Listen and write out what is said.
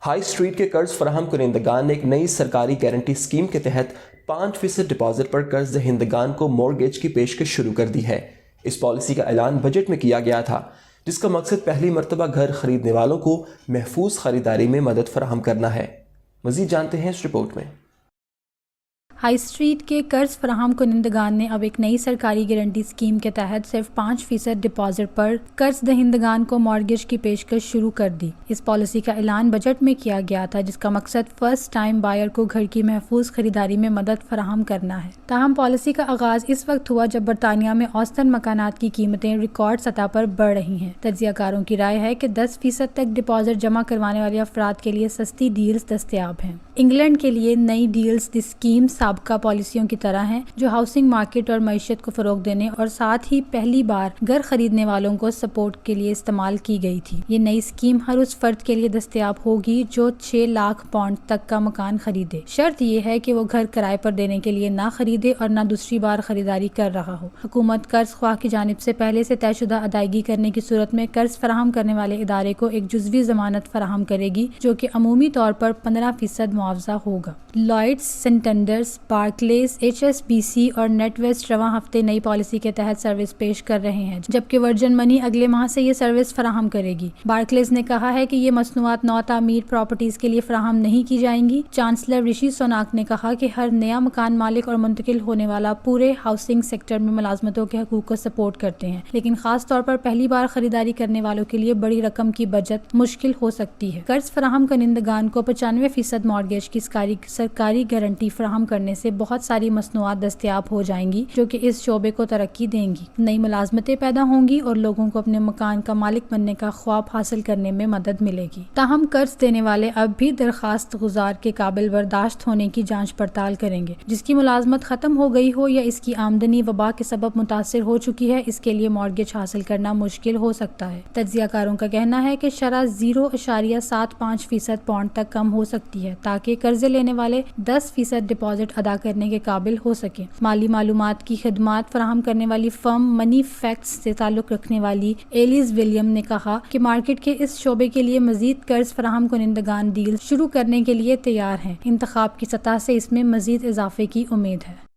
High street کے قرض فراہم کنندگان نے ایک نئی سرکاری گارنٹی اسکیم کے تحت 5% ڈپازٹ پر قرض دہندگان کو مورگیج کی پیشکش شروع کر دی ہے۔ اس پالیسی کا اعلان بجٹ میں کیا گیا تھا، جس کا مقصد پہلی مرتبہ گھر خریدنے والوں کو محفوظ خریداری میں مدد فراہم کرنا ہے۔ مزید جانتے ہیں اس رپورٹ میں۔ ہائی اسٹریٹ کے قرض فراہم کنندگان نے اب ایک نئی سرکاری گارنٹی اسکیم کے تحت صرف 5% ڈپازٹ پر قرض دہندگان کو مارگیج کی پیشکش شروع کر دی۔ اس پالیسی کا اعلان بجٹ میں کیا گیا تھا، جس کا مقصد فرسٹ ٹائم بائر کو گھر کی محفوظ خریداری میں مدد فراہم کرنا ہے۔ تاہم پالیسی کا آغاز اس وقت ہوا جب برطانیہ میں اوسطاً مکانات کی قیمتیں ریکارڈ سطح پر بڑھ رہی ہیں۔ تجزیہ کاروں کی رائے ہے کہ 10% تک ڈپازٹ جمع کروانے والے افراد کے لیے سستی ڈیلز دستیاب ہیں۔ انگلینڈ کے لیے نئی ڈیلز دی اسکیم سابقہ پالیسیوں کی طرح ہیں، جو ہاؤسنگ مارکیٹ اور معیشت کو فروغ دینے اور ساتھ ہی پہلی بار گھر خریدنے والوں کو سپورٹ کے لیے استعمال کی گئی تھی۔ یہ نئی اسکیم ہر اس فرد کے لیے دستیاب ہوگی جو 6 لاکھ پاؤنڈ تک کا مکان خریدے۔ شرط یہ ہے کہ وہ گھر کرائے پر دینے کے لیے نہ خریدے اور نہ دوسری بار خریداری کر رہا ہو۔ حکومت قرض خواہ کی جانب سے پہلے سے طے شدہ ادائیگی کرنے کی صورت میں قرض فراہم کرنے والے ادارے کو ایک جزوی ضمانت فراہم کرے گی، جو کہ عمومی طور پر 15% معاوضہ ہوگا۔ لائڈز، سینٹنڈرز، بارکلیز، ایچ ایس بی سی اور نیٹ ویسٹ رواں ہفتے نئی پالیسی کے تحت سروس پیش کر رہے ہیں، جبکہ ورجن منی اگلے ماہ سے یہ سروس فراہم کرے گی۔ بارکلیز نے کہا ہے کہ یہ مصنوعات نو تعمیر پراپرٹیز کے لیے فراہم نہیں کی جائیں گی۔ چانسلر رشی سوناک نے کہا کہ ہر نیا مکان مالک اور منتقل ہونے والا پورے ہاؤسنگ سیکٹر میں ملازمتوں کے حقوق کو سپورٹ کرتے ہیں، لیکن خاص طور پر پہلی بار خریداری کرنے والوں کے لیے بڑی رقم کی بچت مشکل ہو سکتی ہے۔ قرض فراہم کنندگان کو 95% مارگیج کی سرکاری گارنٹی فراہم کرنے سے بہت ساری مصنوعات دستیاب ہو جائیں گی، جو کہ اس شعبے کو ترقی دیں گی۔ نئی ملازمتیں پیدا ہوں گی اور لوگوں کو اپنے مکان کا مالک بننے کا خواب حاصل کرنے میں مدد ملے گی۔ تاہم قرض دینے والے اب بھی درخواست گزار کے قابل برداشت ہونے کی جانچ پڑتال کریں گے۔ جس کی ملازمت ختم ہو گئی ہو یا اس کی آمدنی وبا کے سبب متاثر ہو چکی ہے، اس کے لیے مارگیج حاصل کرنا مشکل ہو سکتا ہے۔ تجزیہ کاروں کا کہنا ہے کہ شرح 0.75% پاؤنڈ تک کم ہو سکتی ہے، تاکہ قرضے لینے والے 10% ڈپازٹ ادا کرنے کے قابل ہو سکیں۔ مالی معلومات کی خدمات فراہم کرنے والی فرم منی فیکٹس سے تعلق رکھنے والی ایلیز ولیم نے کہا کہ مارکیٹ کے اس شعبے کے لیے مزید قرض فراہم کنندگان ڈیل شروع کرنے کے لیے تیار ہیں۔ انتخاب کی سطح سے اس میں مزید اضافے کی امید ہے۔